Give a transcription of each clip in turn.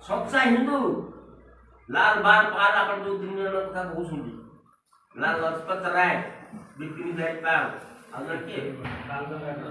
सच्चा हिंदू लाल बार पाल अपन जो दुनिया में कथा बहुत सुनी लाल लजपत राय बिपिन जयपाल और के बाल गंगाधर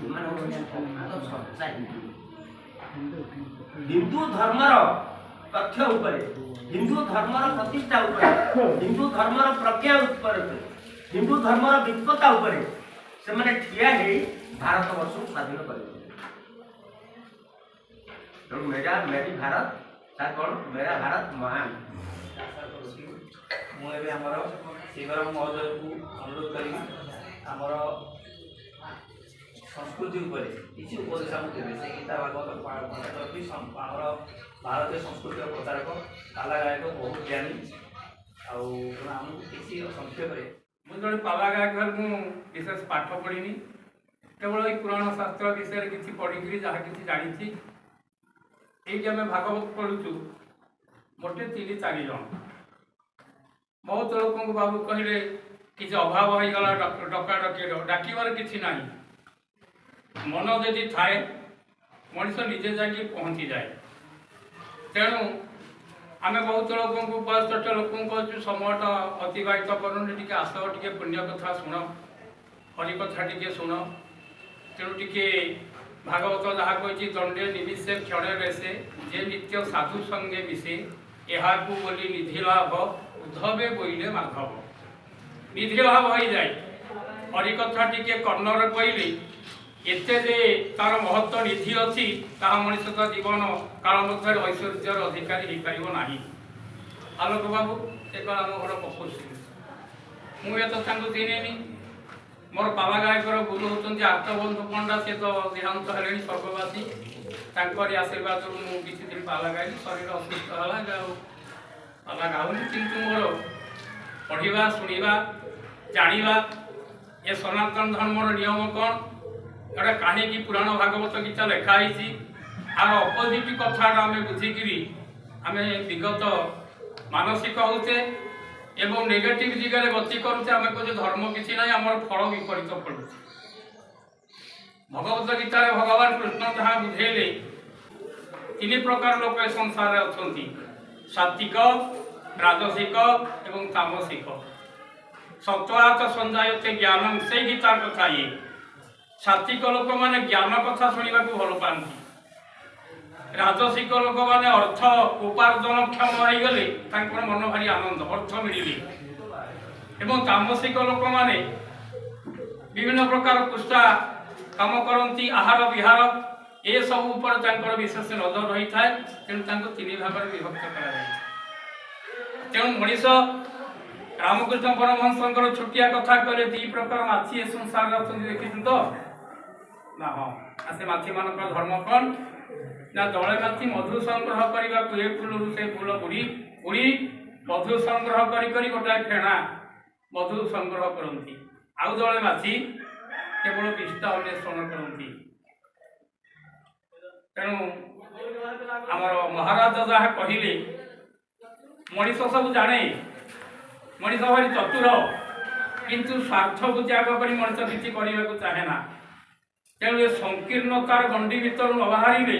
मन हो गया तो सच्चा हिंदू धर्मर तथ्य ऊपर हिंदू धर्मर प्रतिष्ठा ऊपर हिंदू धर्मर प्रज्ञा ऊपर हिंदू धर्मर विपत्ता ऊपर से माने ठिया है भारत वर्ष स्वाधीन कर तो मेरी भारत कौन मेरा भारत महान मुझे आमर शिवराम महोदय को अनुरोध करी आमर संस्कृति किसी उपदेश आमको देवे से गीता भागवत आमर भारतीय संस्कृति प्रचारक पाला गायक बहुत ज्ञानी आमको किसी संक्षेप मुझे जड़े पाला गायक विशेष पाठ पढ़ी केवल ये पुराण शास्त्र विषय किसी पढ़ी जहाँ किसी जानी ये आम भागवत पढ़ुचु मोटे 3-4 जन बहुत लोक बाबू कहले किसी अभाव हो गला डका डकी डाकबार किसी ना मन जदि थाए मनीष निजे जाकि पहुँची जाए तेणु आम बहुत लोक वयस्क लोक कहूँ समयटा अतिबाहित करूँ आस टे पुण्य कथा शुण हरि कथा टे शुण तेणु टे भागवत जहाँ कही दंडे निमिषे क्षणे रेसे जे नित्य साधु संगे मिसे यहाँ बोली निधि लाभ उद्धवे बोले माधव निधि लाभ हो जाए हरिकथा टी कर्णर कहले एते जे तार महत्व निधि अच्छी ताहा मनीष तो जीवन काल मध्य ऐश्वर्यर अधिकारी हो पार ना आलोक बाबू एक आम घर पशु मुझे चिन्हनी मोर पाला गायकर गुरु होती आर्तबंधु पंडा से तो देहांत है स्वर्गवासी तांकरी आशीर्वाद किसी दिन पाला गाइली शरीर असुस्थ है पाला गाऊनी किंतु मोर पढ़ा शुणा जाना ये सनातन धर्मर नियम कौन एटा कहीं पुराण भागवत गीता लिखाई आर अपोजिट कथा आम बुझिकी आम विगत मानसिक होते एवं नेगेटिव जगह गति करुचे आम कहे धर्म किसी ना आम फल विपरीत पड़ू भगवत गीतार भगवान कृष्ण जहाँ बुझेले 3 प्रकार लोक संसार अच्छा सात्विक राजसिक एवं तामसिक सत्वात संजायते ज्ञान से गीतार कथा ये सात्विक लोक मैंने ज्ञान कथा शुणा भल पाती राजसिक लोक मैंने अर्थ उपार्जन क्षम हो गले मन भारी आनंद अर्थ मिले एवं तामसिक लोक मैंने विभिन्न प्रकार कुष्ठा काम करती आहार विहार ये सब ऊपर विशेष नजर रही है तेणु 3 भाग में विभक्त कर तेणु मनीष रामकृष्ण परमहंस छोटिया कथा कहले 2 प्रकार माछी ए संसार अच्छा देखी तो ना हाँ से माछी मान धर्म कौन ना दले माछी मधु संग्रह करने ए फूल से फूल बुड़ी बुड़ी मधु संग्रह कर गोटाए फेणा मधु संग्रह करती आउ दले माछी केवल विष्टा अन्वेषण करती तेणु आमर महाराज जहाँ कहले मनीष सब जाने मनीष भारी चतुर किंतु स्वार्थ को त्याग कर मनीष किसी करने को चाहे ना तेणु ये संकीर्णतार गंडी भर न बाहर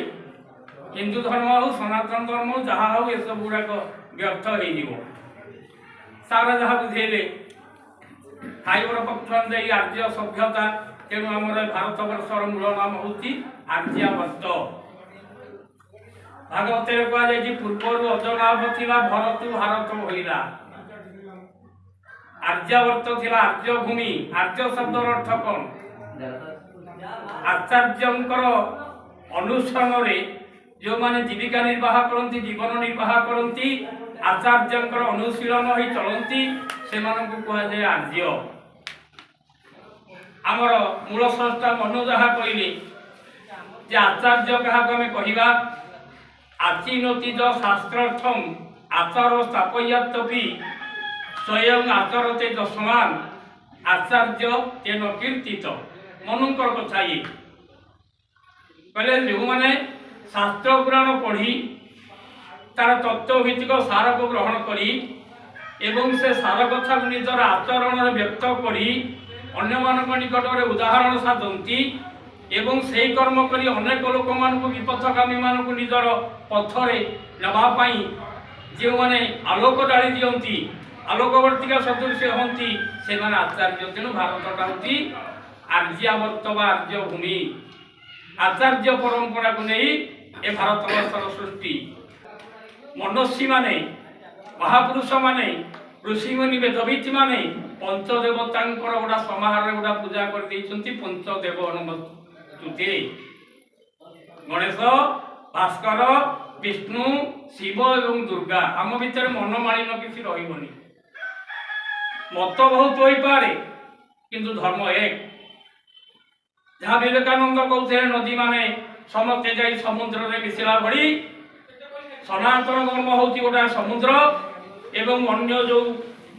हिंदू धर्म हो सनातन धर्म हो जहाँ हो ये सब गुड़ाक व्यर्थ हो सारा जहाँ बुझेले फाइबर पक्ष दे आर्य सभ्यता तेणु आम भारत वर्षर मूल नाम हूँ आर्यावर्त भागवत कहुई पूर्वर अजनाभ थिला भरतु भारत होइला आर्यावर्त थिला आर्य भूमि आर्य शब्दर अर्थ कौन आचार्यंकर अनुसरण जो माने जीविका निर्वाह करती जीवन निर्वाह करती आचार्यंकर अनुशीलन होई चलती से कहुए आर्य। आमर मूल संस्था मनु जहाँ कहले जे आचार्य क्या कहवा आचिनोतिज शास्त्रार्थम आचार स्थापय्यात्तपि स्वयं आचरते दशमान आचार्य तेन कीर्तित। मनुकर कथा ये कहले जो मैंने शास्त्र पुराण पढ़ी तार तत्वभित्तिक सार को ग्रहण करी एवं से सार कथा निजर आचरण व्यक्त करी अन्य मान निकट में उदाहरण साधती एवं से कर्म करी अनेक लोक मान विपथगामी मान निजर पथरे नवाई जो मैंने आलोक डाली दिखती आलोकवर्तिका सदृश हमें से आचार्य। तेणु भारतटा हूँ आर्यावर्त व आर्य भूमि आचार्य परंपरा को नहीं ए भारतवर्षर सृष्टि। मनुष्य माने महापुरुष माने ऋषिमुनि वेदवित् माने पंचदेवता गोटा समाहार गोटा पूजा कर पंचदेव स्तुते गणेश भास्कर विष्णु शिव एवं दुर्गा आम भितर मनमालिन किसी रही मत बहुत हो पारे किंतु धर्म एक। जहाँ विवेकानंद कहते नदी माने समस्ते जाई समुद्र में मिशिला भली सनातन धर्म हूँ गोटा समुद्र एवं अन्य जो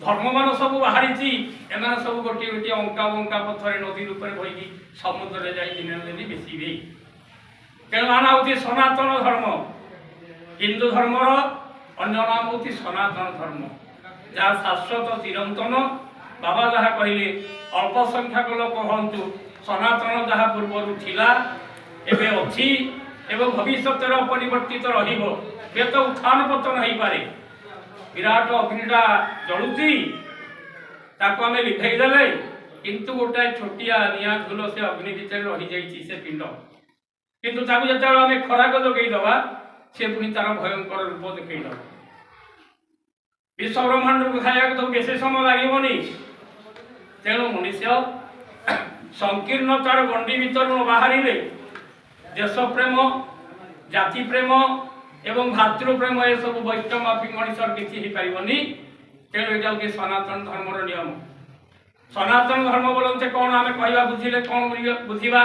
धर्म मान सब बाहरी एम सब गोटे गोटे अंका बंका पथर नदी रूप में बही समुद्र जा दिन मिशे। तेणु आना हूँ सनातन धर्म। हिंदू धर्मर अन्य नाम हूँ सनातन धर्म जहाँ शाश्वत चिरंतन। बाबा जहाँ कहले अल्प संख्यक लोक हूँ सनातन जहाँ पूर्वर थिला एबे अच्छी एवं भविष्य परिवर्तित रही तो उत्थान पतन हो पारे। विराट अग्निटा जलुची ताको आमे लिखईदेले किंतु गोटाए छोटिया निया धूल से अग्नि भितर रही जाइए से पिंड किंतु ताको जतबेले आमे खराक जोगेदबा से पुणी तार भयंकर रूप देखईद। विश्व ब्रह्मांड को खाया तो बेसी समय लगभग। तेणु मनुष्य संकीर्णतार गंडी भीतर बाहर देश प्रेम जाति प्रेम एवं भातृप्रेम ये सब वैष्णवमाफिक मनुष्य किसी हो पारनि। तेणु यहाँ हूँ सनातन धर्मर नियम। सनातन धर्म बोलते कौन आम कह बुझे कौन बुझा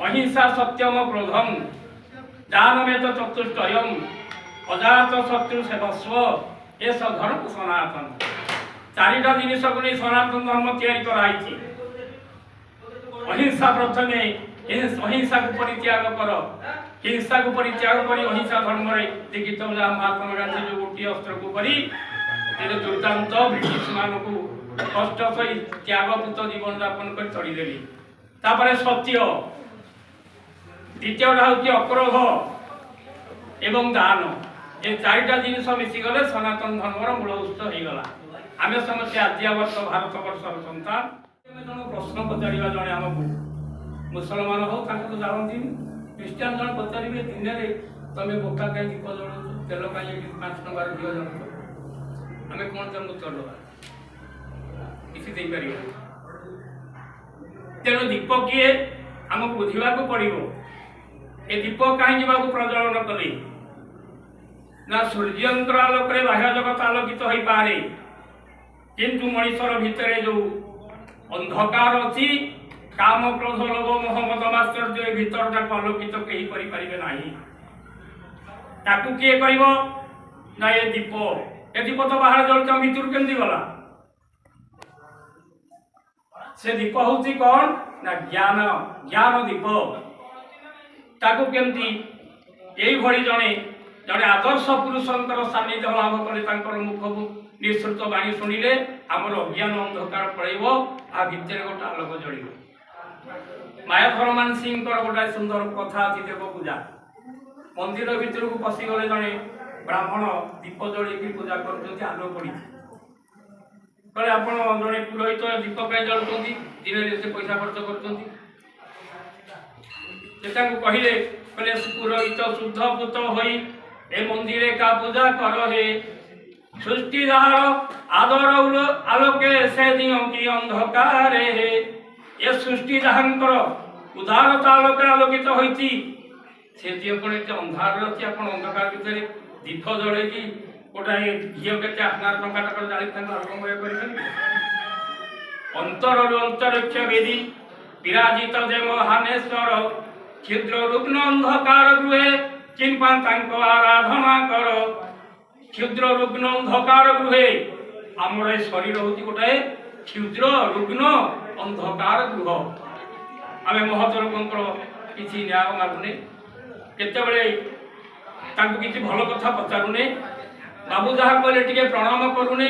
अहिंसा सत्यम क्रोधम दानमेत चतुष्टयम अजात शत्रु सेवस्व ये सब धर्म सनातन। चारिटा जिनिस को नहीं सनातन धर्म तैयारी कराई। अहिंसा प्रथम अहिंसा को परित्याग कर हिंसा को परित्याग कर अहिंसा धर्म दीक्षित महात्मा गांधी जो गोटे अस्त्र को करी दुर्दांत ब्रिटिश मान को कष्ट सही त्यागपूत जीवन यापन कर चढ़ीदेली। तापर सत्य द्वितीयटा हूँ अक्रोध एवं दान ये चारिटा जिनिस मिशिगले सनातन धर्मर मूल उत्स होगला। आम समस्त आद्यावर्त भारतवर्षर सन्तान। जन प्रश्न पचार जड़े आमको मुसलमान हो तो जानती ख्रीस्टान जन पचारे दिन में तुम बोका कहीं दीप जल तेल कहीं 5 टकर दिव जल आम कौन तुमको चलवा किसी देपर। तेणु दीप किए आमको बुझा पड़ो ए दीप कहीं जावाक प्रज्वलन कले ना सूर्यंकर आलोक बाह्य जगत आलोकित हो पारे किंतु मनुष्यर भितर जो अंधकार अच्छी काम क्रोध लोभ मोह मद माश्चर्य भीतर टाक आलोकित कहीं करें ना ताकू किए कर ना ये दीप तो बाहर जलता भितर केमती गला से दीप हूँ कौन ना ज्ञान ज्ञान दीप ताकू केमती यही भली जड़े जड़े आदर्श पुरुषंकर सान्निध्य लाभ कले मुख को निश्चित बाणी शुणिले आमर अज्ञान अंधकार पड़ेब आ भितर गोटे आलोक जड़। मायाधरमान सिंह गोटे सुंदर कथा अच्छी देव पूजा मंदिर भितर को पशिगले जड़े ब्राह्मण दीप जल पूजा कर आलो पड़ी कहे आप जड़े पुरोहित दीप कहीं जलुं दिन से पैसा खर्च कर कहले पुरोहित शुद्ध पुत हो ए मंदिर का पूजा कर हे सृष्टिधार आदर आलोके से दियों की अंधकार हे ये सृष्टि जहाँकर उदारता आलोक आलोकित होती से अंधार अच्छी आप अंधकार भितर दीप जड़े ଗୋଟାଏ ଝିଅ କେତେ ଆଠନା ଟଙ୍କା ଟାକା ଜାଳି ତାଙ୍କୁ ଆତ୍ମମୟ କରିପାରିବେ। ଅନ୍ତରରୁ ଅନ୍ତରିକ୍ଷ ବେଦୀ ବିରାଜିତ ଦେବ ହାନେଶ୍ୱର କ୍ଷୁଦ୍ର ରୁଗ୍ନ ଅନ୍ଧକାର ଗୃହେ କିମ୍ପା ତାଙ୍କ ଆରାଧନା କର। କ୍ଷୁଦ୍ର ରୁଗ୍ନ ଅନ୍ଧକାର ଗୃହେ ଆମର ଏ ଶରୀର ହେଉଛି ଗୋଟାଏ କ୍ଷୁଦ୍ର ରୁଗ୍ନ ଅନ୍ଧକାର ଗୃହ। ଆମେ ମହତ ଲୋକଙ୍କର କିଛି ନ୍ୟାୟ ମାଗୁନେ, କେତେବେଳେ ତାଙ୍କୁ କିଛି ଭଲ କଥା ପଚାରୁନେ, ବାବୁ ଯାହା କହିଲେ ଟିକେ ପ୍ରଣାମ କରୁନେ।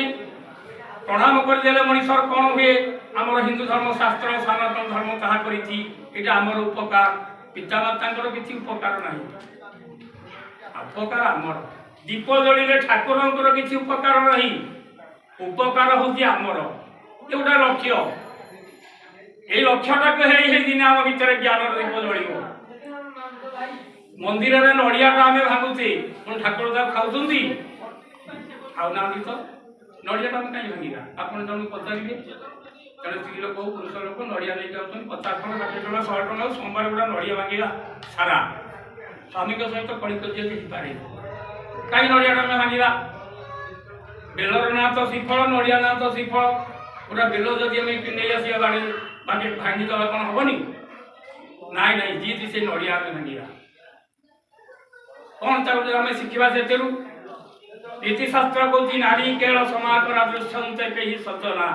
ପ୍ରଣାମ କରିଦେଲେ ମଣିଷର କ'ଣ ହୁଏ? ଆମର ହିନ୍ଦୁ ଧର୍ମ ଶାସ୍ତ୍ର ସନାତନ ଧର୍ମ ତାହା କରିଛି, ଏଇଟା ଆମର ଉପକାର। ପିତାମାତାଙ୍କର କିଛି ଉପକାର ନାହିଁ, ଉପକାର ଆମର। ଦୀପ ଜଳିଲେ ଠାକୁରଙ୍କର କିଛି ଉପକାର ନାହିଁ, ଉପକାର ହେଉଛି ଆମର। ଏ ଗୋଟେ ଲକ୍ଷ୍ୟ, ଏଇ ଲକ୍ଷ୍ୟଟାକୁ ହେଇ ଦିନେ ଆମ ଭିତରେ ଜ୍ଞାନର ଦୀପ ଜଳିବ। ମନ୍ଦିରରେ ନଡ଼ିଆଟା ଆମେ ଭାବୁଛେ, କ'ଣ ଠାକୁର ତାକୁ ଖାଉଛନ୍ତି? ଖାଉନାହାନ୍ତି ତ। ନଡ଼ିଆଟା ଆମେ କାହିଁ ଭାଙ୍ଗିବା? ଆପଣ ଜଣକୁ ପଚାରିବେ, ଜଣେ ସ୍ତ୍ରୀ ଲୋକ ହଉ ପୁରୁଷ ଲୋକ ନଡ଼ିଆ ନେଇକି ଯାଉଛନ୍ତି 50 ଟଙ୍କା 60 ଟଙ୍କା 100 ଟଙ୍କା, ସୋମବାର ଗୁଡ଼ା ନଡ଼ିଆ ଭାଙ୍ଗିବା ସାରା ସ୍ୱାମୀଙ୍କ ସହିତ କଳି କଜିଆ ହେଇପାରେ। କାହିଁ ନଡ଼ିଆଟା ଆମେ ଭାଙ୍ଗିବା? ବେଲର ନାଁ ତ ଶ୍ରୀଫଳ, ନଡ଼ିଆ ନାଁ ତ ଶ୍ରୀଫଳ। ଗୋଟା ବେଲ ଯଦି ଆମେ ନେଇ ଆସିବା ବାଡ଼ି ଭାଙ୍ଗିଦେବା କ'ଣ ହବନି? ନାଇଁ ନାଇଁ, ଜିତ୍ ସେ ନଡ଼ିଆ ଆମେ ଭାଙ୍ଗିବା। କ'ଣ ଚାହୁଁଛୁ ଆମେ ଶିଖିବା ସେଥିରୁ? ନୀତିଶାସ୍ତ୍ର କହୁଛି ନାରୀ କେଳ ସମାକରା ଦୃଶ୍ୟନ୍ତେ କେହି ସଚନା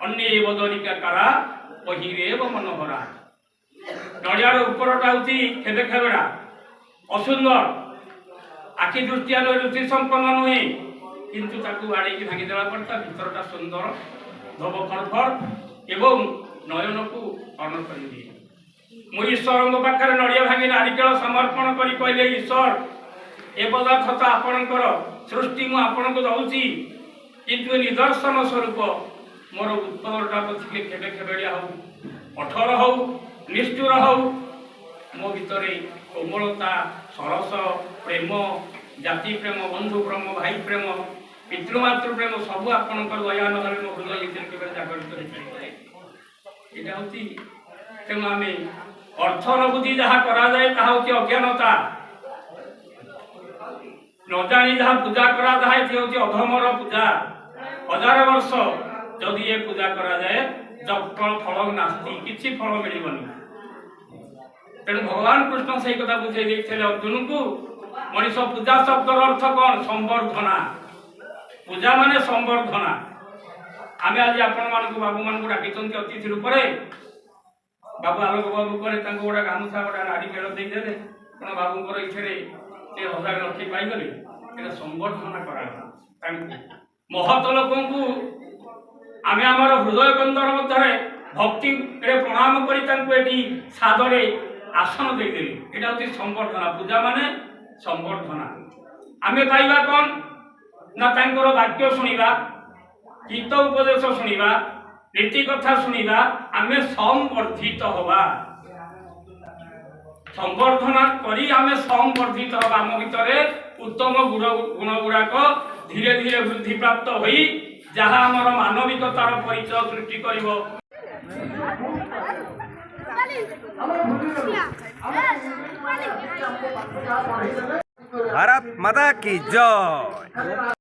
ଅନ୍ୟ ବଦରିକା କାରା ବହିରେବ ମନୋହରା। ନଡ଼ିଆର ଉପରଟା ହେଉଛି ଖେବେ ଖେବେଡ଼ା, ଅସୁନ୍ଦର, ଆଖି ଦୃଷ୍ଟିଆ ରୁଚି ସମ୍ପନ୍ନ ନୁହେଁ, କିନ୍ତୁ ତାକୁ ବାଡ଼େଇକି ଭାଙ୍ଗିଦେବା ପରେ ତା ଭିତରଟା ସୁନ୍ଦର, ଧୋବ ଫରଫର ଏବଂ ନୟନକୁ ଅନ୍ନ କରିଦିଏ। ମୁଁ ଈଶ୍ୱରଙ୍କ ପାଖରେ ନଡ଼ିଆ ଭାଙ୍ଗି ନାରିକେଳ ସମର୍ପଣ କରି କହିଲେ, ଈଶ୍ୱର ଏ ପଦାର୍ଥ ତ ଆପଣଙ୍କର ସୃଷ୍ଟି, ମୁଁ ଆପଣଙ୍କୁ ଦେଉଛି, କିନ୍ତୁ ଏ ନିଦର୍ଶନ ସ୍ୱରୂପ ମୋର ଉତ୍ତରଟା ପଛିକେ କେବେ କେବେଡ଼ିଆ ହଉ, କଠୋର ହଉ, ନିଷ୍ଠୁର ହଉ, ମୋ ଭିତରେ କୋମଳତା, ସରସ, ପ୍ରେମ, ଜାତି ପ୍ରେମ, ବନ୍ଧୁ ପ୍ରେମ, ଭାଇ ପ୍ରେମ, ପିତୃମାତୃ ପ୍ରେମ ସବୁ ଆପଣଙ୍କର ଦୟା ନହେଲେ ମୋ ହୃଦୟ ଭିତରେ କେବେ ଜାଗରିତ ହେଇପାରିବ। ଏଇଟା ହେଉଛି, ତେଣୁ ଆମେ ଅର୍ଥ ନ ବୁଝି ଯାହା କରାଯାଏ ତାହା ହେଉଛି ଅଜ୍ଞାନତା। ନ ଜାଣି ଯାହା ପୂଜା କରାଯାଏ ସେ ହେଉଛି ଅଧମର ପୂଜା। 1000 ବର୍ଷ ଯଦି ଏ ପୂଜା କରାଯାଏ ଫଳ ନାସ୍ତି, କିଛି ଫଳ ମିଳିବନି। ତେଣୁ ଭଗବାନ କୃଷ୍ଣ ସେଇ କଥା ବୁଝେଇ ଦେଇଥିଲେ ଅର୍ଜୁନଙ୍କୁ। ମଣିଷ ପୂଜା ଶବ୍ଦର ଅର୍ଥ କ'ଣ? ସମ୍ବର୍ଦ୍ଧନା। ପୂଜା ମାନେ ସମ୍ବର୍ଦ୍ଧନା। ଆମେ ଆଜି ଆପଣମାନଙ୍କୁ ବାବୁମାନଙ୍କୁ ଡାକିଛନ୍ତି ଅତିଥି ରୂପରେ। ବାବୁ ଆଲୋକ ବାବୁ ପରେ ତାଙ୍କୁ ଗୋଟେ ଗାମୁଛା ଗୋଟେ ନାରିକେଳ ଦେଇଦେଲେ, କ'ଣ ବାବୁଙ୍କର ଇଚ୍ଛାରେ ସେ 1000 ଲକ୍ଷ ପାଇଗଲେ? এটা ସମ୍ବର୍ଦ୍ଧନା କରାଗଲା ତାଙ୍କୁ। ମହତ ଲୋକଙ୍କୁ ଆମେ ଆମର ହୃଦୟ କନ୍ଦର ମଧ୍ୟରେ ଭକ୍ତିରେ ପ୍ରଣାମ କରି ତାଙ୍କୁ ଏଠି ସାଦରେ ଆସନ ଦେଇଦେଲେ। ଏଇଟା ହେଉଛି ସମ୍ବର୍ଦ୍ଧନା। ପୂଜା ମାନେ ସମ୍ବର୍ଦ୍ଧନା। ଆମେ ପାଇବା କ'ଣ? ନା ତାଙ୍କର ବାକ୍ୟ ଶୁଣିବା, ଗୀତ ଉପଦେଶ ଶୁଣିବା, ନୀତି କଥା ଶୁଣିବା, ଆମେ ସମ୍ବର୍ଦ୍ଧିତ ହବା। ସମ୍ବର୍ଦ୍ଧନା କରି ଆମେ ସମ୍ବର୍ଦ୍ଧିତ ହବା। ଆମ ଭିତରେ ଉତ୍ତମ ଗୁଣ ଗୁଡ଼ାକ ଧୀରେ ଧୀରେ ବୃଦ୍ଧି ପ୍ରାପ୍ତ ହୋଇ ଯାହା ଆମର ମାନବିକତାର ପରିଚୟ ସୃଷ୍ଟି କରିବ। भारत माता की जय।